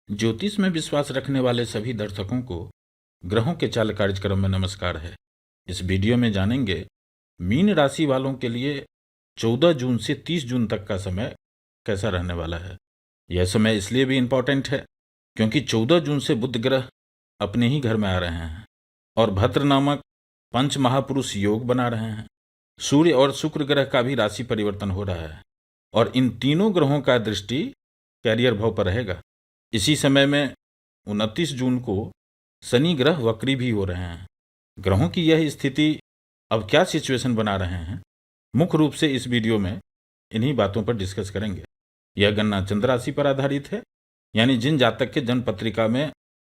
ज्योतिष में विश्वास रखने वाले सभी दर्शकों को ग्रहों के चाल कार्यक्रम में नमस्कार है। इस वीडियो में जानेंगे मीन राशि वालों के लिए 14 जून से 30 जून तक का समय कैसा रहने वाला है। यह समय इसलिए भी इम्पोर्टेंट है क्योंकि 14 जून से बुध ग्रह अपने ही घर में आ रहे हैं और भद्र नामक पंच महापुरुष योग बना रहे हैं। सूर्य और शुक्र ग्रह का भी राशि परिवर्तन हो रहा है और इन तीनों ग्रहों का दृष्टि कैरियर भाव पर रहेगा। इसी समय में 29 जून को शनि ग्रह वक्री भी हो रहे हैं। ग्रहों की यह स्थिति अब क्या सिचुएशन बना रहे हैं, मुख्य रूप से इस वीडियो में इन्हीं बातों पर डिस्कस करेंगे। यह गणना चंद्र राशि पर आधारित है, यानी जिन जातक के जन्म पत्रिका में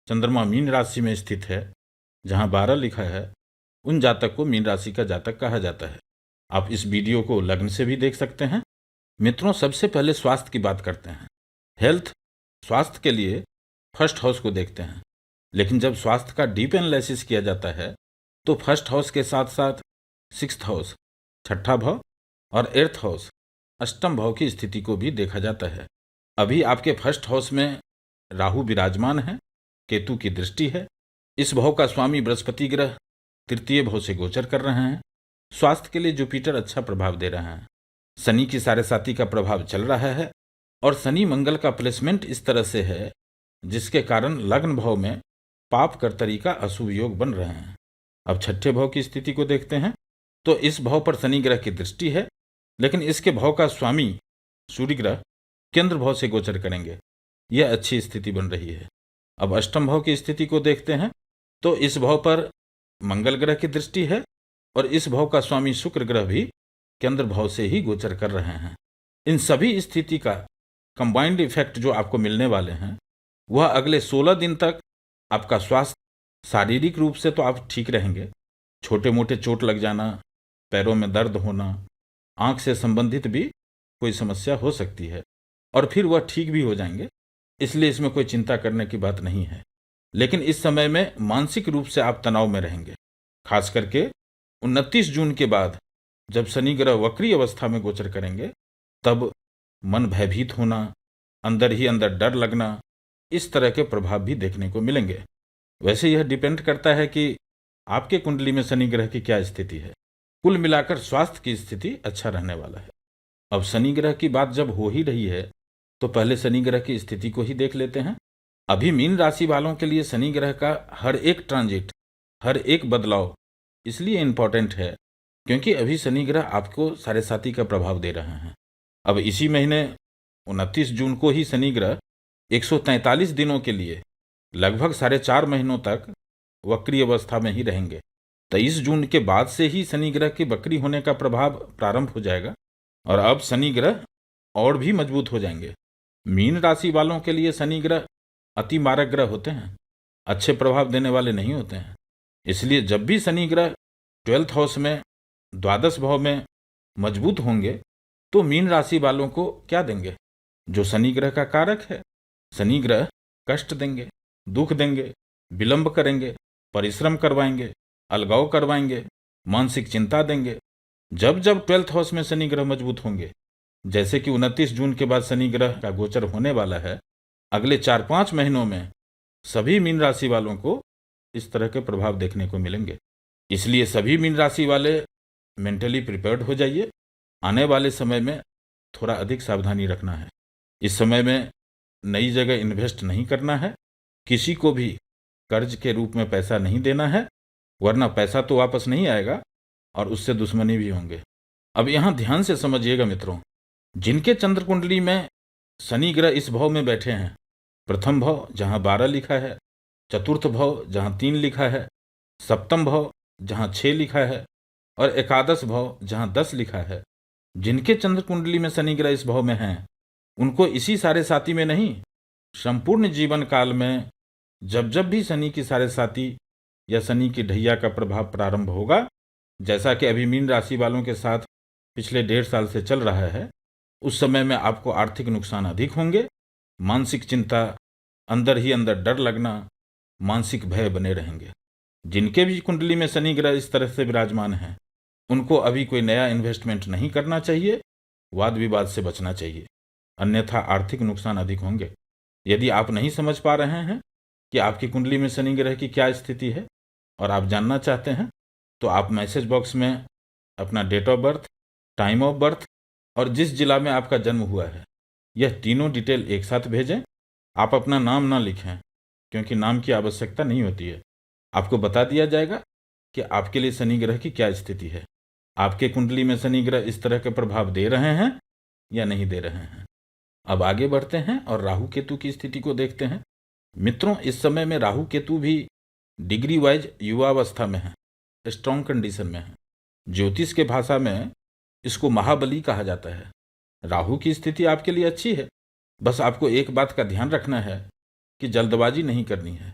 चंद्रमा मीन राशि में स्थित है, जहां 12 लिखा है, उन जातक को मीन राशि का जातक कहा जाता है। आप इस वीडियो को लग्न से भी देख सकते हैं। मित्रों, सबसे पहले स्वास्थ्य की बात करते हैं। हेल्थ, स्वास्थ्य के लिए फर्स्ट हाउस को देखते हैं, लेकिन जब स्वास्थ्य का डीप एनालिसिस किया जाता है तो फर्स्ट हाउस के साथ साथ सिक्स्थ हाउस, छठा भाव, और एर्थ हाउस, अष्टम भाव की स्थिति को भी देखा जाता है। अभी आपके फर्स्ट हाउस में राहु विराजमान है, केतु की दृष्टि है। इस भाव का स्वामी बृहस्पति ग्रह तृतीय भाव से गोचर कर रहे हैं। स्वास्थ्य के लिए जुपिटर अच्छा प्रभाव दे रहे हैं। शनि की साढ़े साती का प्रभाव चल रहा है और शनि मंगल का प्लेसमेंट इस तरह से है जिसके कारण लग्न भाव में पाप कर्तरी का अशुभ योग बन रहे हैं। अब छठे भाव की स्थिति को देखते हैं तो इस भाव पर शनि ग्रह की दृष्टि है, लेकिन इसके भाव का स्वामी सूर्य ग्रह केंद्र भाव से गोचर करेंगे। यह अच्छी स्थिति बन रही है। अब अष्टम भाव की स्थिति को देखते हैं तो इस भाव पर मंगल ग्रह की दृष्टि है और इस भाव का स्वामी शुक्र ग्रह भी केंद्र भाव से ही गोचर कर रहे हैं। इन सभी स्थिति का कंबाइंड इफेक्ट जो आपको मिलने वाले हैं वह अगले 16 दिन तक आपका स्वास्थ्य, शारीरिक रूप से तो आप ठीक रहेंगे। छोटे मोटे चोट लग जाना, पैरों में दर्द होना, आंख से संबंधित भी कोई समस्या हो सकती है और फिर वह ठीक भी हो जाएंगे, इसलिए इसमें कोई चिंता करने की बात नहीं है। लेकिन इस समय में मानसिक रूप से आप तनाव में रहेंगे। खास करके 29 जून के बाद जब शनि ग्रह वक्री अवस्था में गोचर करेंगे तब मन भयभीत होना, अंदर ही अंदर डर लगना, इस तरह के प्रभाव भी देखने को मिलेंगे। वैसे यह डिपेंड करता है कि आपके कुंडली में शनि ग्रह की क्या स्थिति है। कुल मिलाकर स्वास्थ्य की स्थिति अच्छा रहने वाला है। अब शनि ग्रह की बात जब हो ही रही है तो पहले शनि ग्रह की स्थिति को ही देख लेते हैं। अभी मीन राशि वालों के लिए शनि ग्रह का हर एक ट्रांजिट, हर एक बदलाव इसलिए इंपॉर्टेंट है क्योंकि अभी शनि ग्रह आपको साढ़े साती का प्रभाव दे रहे हैं। अब इसी महीने 29 जून को ही शनि ग्रह 143 दिनों के लिए लगभग 4.5 महीनों तक वक्री अवस्था में ही रहेंगे। 23 जून के बाद से ही शनि ग्रह के वक्री होने का प्रभाव प्रारंभ हो जाएगा और अब शनि ग्रह और भी मजबूत हो जाएंगे। मीन राशि वालों के लिए शनि ग्रह अति मारक ग्रह होते हैं, अच्छे प्रभाव देने वाले नहीं होते हैं। इसलिए जब भी शनि ग्रह 12th हाउस में, द्वादश भाव में मजबूत होंगे तो मीन राशि वालों को क्या देंगे? जो शनि ग्रह का कारक है। शनि ग्रह कष्ट देंगे, दुख देंगे, विलंब करेंगे, परिश्रम करवाएंगे, अलगाव करवाएंगे, मानसिक चिंता देंगे। जब जब 12th हाउस में शनि ग्रह मजबूत होंगे, जैसे कि 29 जून के बाद शनि ग्रह का गोचर होने वाला है, अगले 4-5 महीनों में सभी मीन राशि वालों को इस तरह के प्रभाव देखने को मिलेंगे। इसलिए सभी मीन राशि वाले मेंटली प्रिपेयर्ड हो जाइए। आने वाले समय में थोड़ा अधिक सावधानी रखना है। इस समय में नई जगह इन्वेस्ट नहीं करना है, किसी को भी कर्ज के रूप में पैसा नहीं देना है, वरना पैसा तो वापस नहीं आएगा और उससे दुश्मनी भी होंगे। अब यहाँ ध्यान से समझिएगा मित्रों, जिनके चंद्र कुंडली में शनि ग्रह इस भाव में बैठे हैं, प्रथम भाव जहाँ 12 लिखा है, चतुर्थ भाव जहाँ 3 लिखा है, सप्तम भाव जहाँ 6 लिखा है और एकादश भाव जहाँ 10 लिखा है, जिनके चंद्र कुंडली में शनि ग्रह इस भाव में हैं, उनको इसी साढ़े साती में नहीं, संपूर्ण जीवन काल में जब जब भी शनि की साढ़े साती या शनि की ढैया का प्रभाव प्रारंभ होगा, जैसा कि अभी मीन राशि वालों के साथ पिछले 1.5 साल से चल रहा है, उस समय में आपको आर्थिक नुकसान अधिक होंगे। मानसिक चिंता, अंदर ही अंदर डर लगना, मानसिक भय बने रहेंगे। जिनके भी कुंडली में शनि ग्रह इस तरह से विराजमान है, उनको अभी कोई नया इन्वेस्टमेंट नहीं करना चाहिए, वाद विवाद से बचना चाहिए, अन्यथा आर्थिक नुकसान अधिक होंगे। यदि आप नहीं समझ पा रहे हैं कि आपकी कुंडली में शनि ग्रह की क्या स्थिति है और आप जानना चाहते हैं, तो आप मैसेज बॉक्स में अपना date of birth, time of birth और जिस जिला में आपका जन्म हुआ है, यह तीनों डिटेल एक साथ भेजें। आप अपना नाम ना लिखें, क्योंकि नाम की आवश्यकता नहीं होती है। आपको बता दिया जाएगा कि आपके लिए शनि ग्रह की क्या स्थिति है, आपके कुंडली में शनि ग्रह इस तरह के प्रभाव दे रहे हैं या नहीं दे रहे हैं। अब आगे बढ़ते हैं और राहु केतु की स्थिति को देखते हैं। मित्रों, इस समय में राहु केतु भी डिग्री वाइज युवावस्था में है, स्ट्रॉन्ग कंडीशन में है। ज्योतिष के भाषा में इसको महाबली कहा जाता है। राहु की स्थिति आपके लिए अच्छी है, बस आपको एक बात का ध्यान रखना है कि जल्दबाजी नहीं करनी है।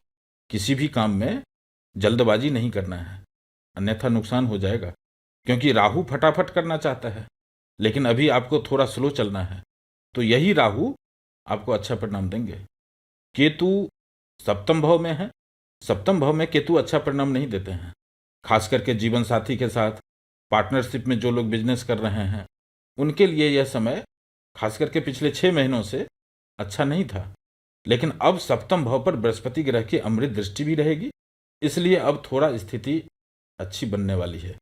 किसी भी काम में जल्दबाजी नहीं करना है, अन्यथा नुकसान हो जाएगा। क्योंकि राहु फटाफट करना चाहता है, लेकिन अभी आपको थोड़ा स्लो चलना है, तो यही राहु आपको अच्छा परिणाम देंगे। केतु सप्तम भाव में है। सप्तम भाव में केतु अच्छा परिणाम नहीं देते हैं। खास करके जीवन साथी के साथ पार्टनरशिप में जो लोग बिजनेस कर रहे हैं, उनके लिए यह समय खास करके पिछले 6 महीनों से अच्छा नहीं था। लेकिन अब सप्तम भाव पर बृहस्पति ग्रह की अमृत दृष्टि भी रहेगी, इसलिए अब थोड़ा स्थिति अच्छी बनने वाली है।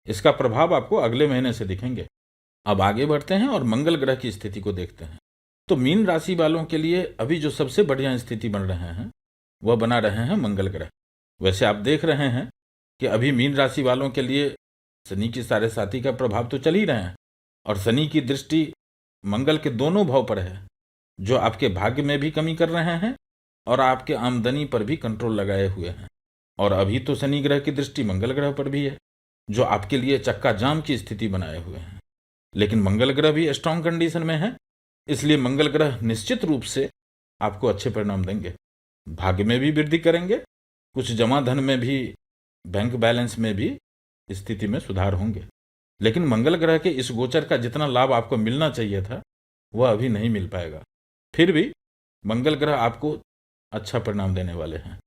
इसका प्रभाव आपको अगले महीने से दिखेंगे। अब आगे बढ़ते हैं और मंगल ग्रह की स्थिति को देखते हैं। तो मीन राशि वालों के लिए अभी जो सबसे बढ़िया स्थिति बन रहे हैं, वह बना रहे हैं मंगल ग्रह। वैसे आप देख रहे हैं कि अभी मीन राशि वालों के लिए शनि की साढ़े साती का प्रभाव तो चल ही रहे हैं, और शनि की दृष्टि मंगल के दोनों भाव पर है, जो आपके भाग्य में भी कमी कर रहे हैं और आपके आमदनी पर भी कंट्रोल लगाए हुए हैं। और अभी तो शनि ग्रह की दृष्टि मंगल ग्रह पर भी है, जो आपके लिए चक्का जाम की स्थिति बनाए हुए हैं। लेकिन मंगल ग्रह भी स्ट्रॉन्ग कंडीशन में है, इसलिए मंगल ग्रह निश्चित रूप से आपको अच्छे परिणाम देंगे। भाग्य में भी वृद्धि करेंगे, कुछ जमा धन में भी, बैंक बैलेंस में भी स्थिति में सुधार होंगे। लेकिन मंगल ग्रह के इस गोचर का जितना लाभ आपको मिलना चाहिए था, वह अभी नहीं मिल पाएगा। फिर भी मंगल ग्रह आपको अच्छा परिणाम देने वाले हैं।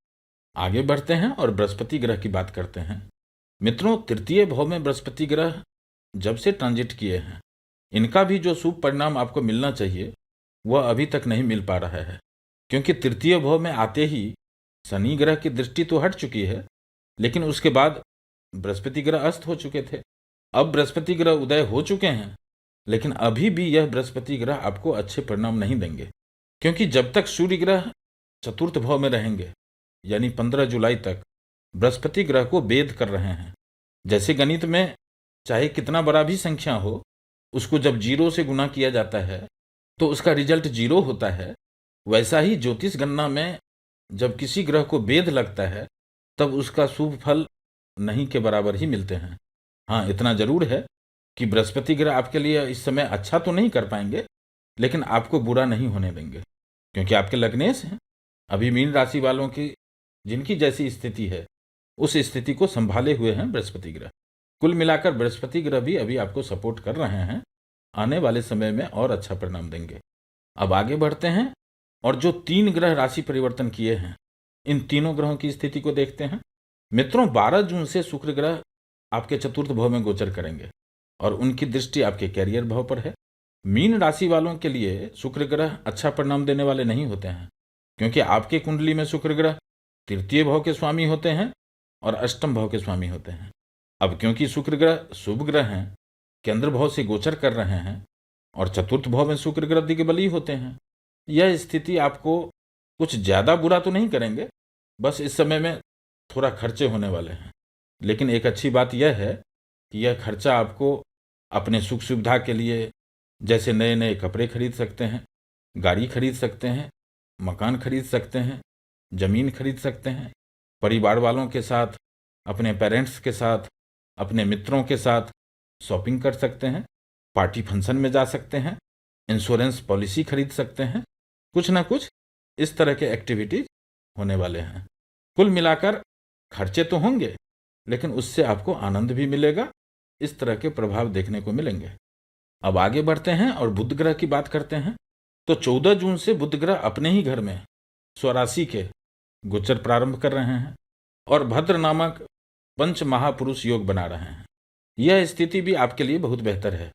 आगे बढ़ते हैं और बृहस्पति ग्रह की बात करते हैं। मित्रों, तृतीय भाव में बृहस्पति ग्रह जब से ट्रांजिट किए हैं, इनका भी जो शुभ परिणाम आपको मिलना चाहिए, वह अभी तक नहीं मिल पा रहा है। क्योंकि तृतीय भाव में आते ही शनि ग्रह की दृष्टि तो हट चुकी है, लेकिन उसके बाद बृहस्पति ग्रह अस्त हो चुके थे। अब बृहस्पति ग्रह उदय हो चुके हैं, लेकिन अभी भी यह बृहस्पति ग्रह आपको अच्छे परिणाम नहीं देंगे। क्योंकि जब तक सूर्य ग्रह चतुर्थ भाव में रहेंगे, यानी 15 जुलाई तक बृहस्पति ग्रह को वेध कर रहे हैं। जैसे गणित में चाहे कितना बड़ा भी संख्या हो, उसको जब 0 से गुना किया जाता है तो उसका रिजल्ट 0 होता है, वैसा ही ज्योतिष गणना में जब किसी ग्रह को वेध लगता है, तब उसका शुभ फल नहीं के बराबर ही मिलते हैं। हाँ, इतना जरूर है कि बृहस्पति ग्रह आपके लिए इस समय अच्छा तो नहीं कर पाएंगे, लेकिन आपको बुरा नहीं होने देंगे, क्योंकि आपके लग्नेश हैं। अभी मीन राशि वालों की जिनकी जैसी स्थिति है, उस स्थिति को संभाले हुए हैं बृहस्पति ग्रह। कुल मिलाकर बृहस्पति ग्रह भी अभी आपको सपोर्ट कर रहे हैं, आने वाले समय में और अच्छा परिणाम देंगे। अब आगे बढ़ते हैं और जो 3 ग्रह राशि परिवर्तन किए हैं, इन तीनों ग्रहों की स्थिति को देखते हैं। मित्रों, 12 जून से शुक्र ग्रह आपके चतुर्थ भाव में गोचर करेंगे और उनकी दृष्टि आपके कैरियर भाव पर है। मीन राशि वालों के लिए शुक्र ग्रह अच्छा परिणाम देने वाले नहीं होते हैं, क्योंकि आपके कुंडली में शुक्र ग्रह तृतीय भाव के स्वामी होते हैं और अष्टम भाव के स्वामी होते हैं। अब क्योंकि शुक्र ग्रह शुभ ग्रह हैं, केंद्र भाव से गोचर कर रहे हैं और चतुर्थ भाव में शुक्र ग्रह दिग्बली होते हैं, यह स्थिति आपको कुछ ज्यादा बुरा तो नहीं करेंगे, बस इस समय में थोड़ा खर्चे होने वाले हैं। लेकिन एक अच्छी बात यह है कि यह खर्चा आपको अपने सुख सुविधा के लिए, जैसे नए नए कपड़े खरीद सकते हैं, गाड़ी खरीद सकते हैं, मकान खरीद सकते हैं, जमीन खरीद सकते हैं, परिवार वालों के साथ, अपने पेरेंट्स के साथ, अपने मित्रों के साथ शॉपिंग कर सकते हैं, पार्टी फंक्शन में जा सकते हैं, इंश्योरेंस पॉलिसी खरीद सकते हैं। कुछ ना कुछ इस तरह के एक्टिविटीज होने वाले हैं। कुल मिलाकर खर्चे तो होंगे, लेकिन उससे आपको आनंद भी मिलेगा। इस तरह के प्रभाव देखने को मिलेंगे। अब आगे बढ़ते हैं और बुध ग्रह की बात करते हैं। तो 14 जून से बुध ग्रह अपने ही घर में स्वराशि के गोचर प्रारंभ कर रहे हैं और भद्र नामक पंच महापुरुष योग बना रहे हैं। यह स्थिति भी आपके लिए बहुत बेहतर है,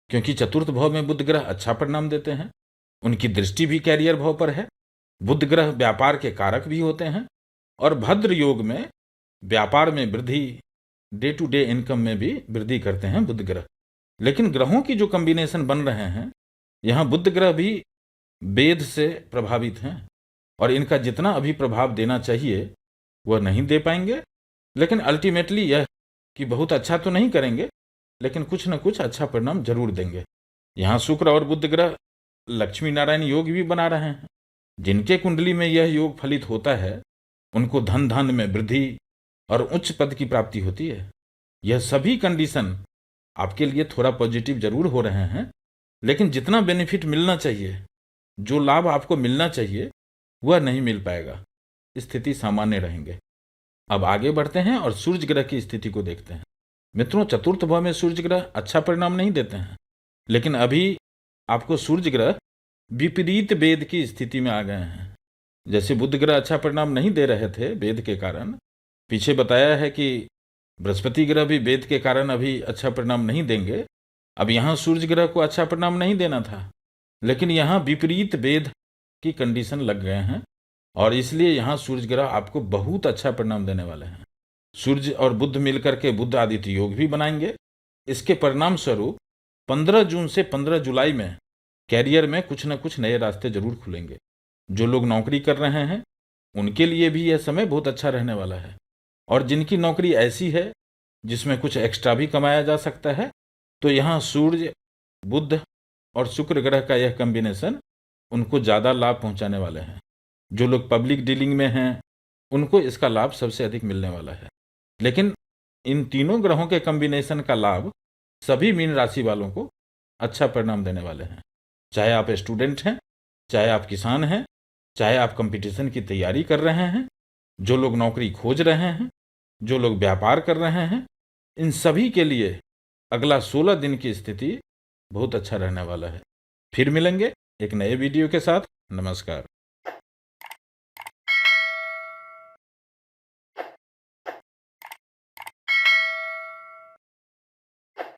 क्योंकि चतुर्थ भाव में बुध ग्रह अच्छा परिणाम देते हैं। उनकी दृष्टि भी कैरियर भाव पर है बुध ग्रह व्यापार के कारक भी होते हैं और भद्र योग में व्यापार में वृद्धि, डे टू डे इनकम में भी वृद्धि करते हैं बुध ग्रह। लेकिन ग्रहों की जो कॉम्बिनेशन बन रहे हैं, यहाँ बुध ग्रह भी वेद से प्रभावित हैं और इनका जितना अभी प्रभाव देना चाहिए वह नहीं दे पाएंगे। लेकिन अल्टीमेटली यह कि बहुत अच्छा तो नहीं करेंगे, लेकिन कुछ न कुछ अच्छा परिणाम जरूर देंगे। यहाँ शुक्र और बुध ग्रह लक्ष्मी नारायण योग भी बना रहे हैं। जिनके कुंडली में यह योग फलित होता है उनको धन धान्य में वृद्धि और उच्च पद की प्राप्ति होती है। यह सभी कंडीशन आपके लिए थोड़ा पॉजिटिव जरूर हो रहे हैं, लेकिन जितना बेनिफिट मिलना चाहिए, जो लाभ आपको मिलना चाहिए, वह नहीं मिल पाएगा। स्थिति सामान्य रहेंगे। अब आगे बढ़ते हैं और सूर्य ग्रह की स्थिति को देखते हैं। मित्रों, चतुर्थ भाव में सूर्य ग्रह अच्छा परिणाम नहीं देते हैं, लेकिन अभी आपको सूर्य ग्रह विपरीत वेद की स्थिति में आ गए हैं। जैसे बुध ग्रह अच्छा परिणाम नहीं दे रहे थे वेद के कारण, पीछे बताया है कि बृहस्पति ग्रह भी वेद के कारण अभी अच्छा परिणाम नहीं देंगे। अब यहाँ सूर्य ग्रह को अच्छा परिणाम नहीं देना था, लेकिन यहाँ विपरीत वेद की कंडीशन लग गए हैं और इसलिए यहाँ सूर्य ग्रह आपको बहुत अच्छा परिणाम देने वाले हैं। सूर्य और बुध मिलकर के बुध आदित्य योग भी बनाएंगे। इसके परिणाम स्वरूप 15 जून से 15 जुलाई में कैरियर में कुछ न कुछ नए रास्ते जरूर खुलेंगे। जो लोग नौकरी कर रहे हैं उनके लिए भी यह समय बहुत अच्छा रहने वाला है, और जिनकी नौकरी ऐसी है जिसमें कुछ एक्स्ट्रा भी कमाया जा सकता है, तो यहाँ सूर्य, बुध और शुक्र ग्रह का यह कॉम्बिनेशन उनको ज़्यादा लाभ पहुंचाने वाले हैं। जो लोग पब्लिक डीलिंग में हैं उनको इसका लाभ सबसे अधिक मिलने वाला है। लेकिन इन तीनों ग्रहों के कॉम्बिनेशन का लाभ सभी मीन राशि वालों को अच्छा परिणाम देने वाले हैं। चाहे आप स्टूडेंट हैं, चाहे आप किसान हैं, चाहे आप कंपटीशन की तैयारी कर रहे हैं, जो लोग नौकरी खोज रहे हैं, जो लोग व्यापार कर रहे हैं, इन सभी के लिए अगला 16 दिन की स्थिति बहुत अच्छा रहने वाला है। फिर मिलेंगे एक नए वीडियो के साथ। नमस्कार।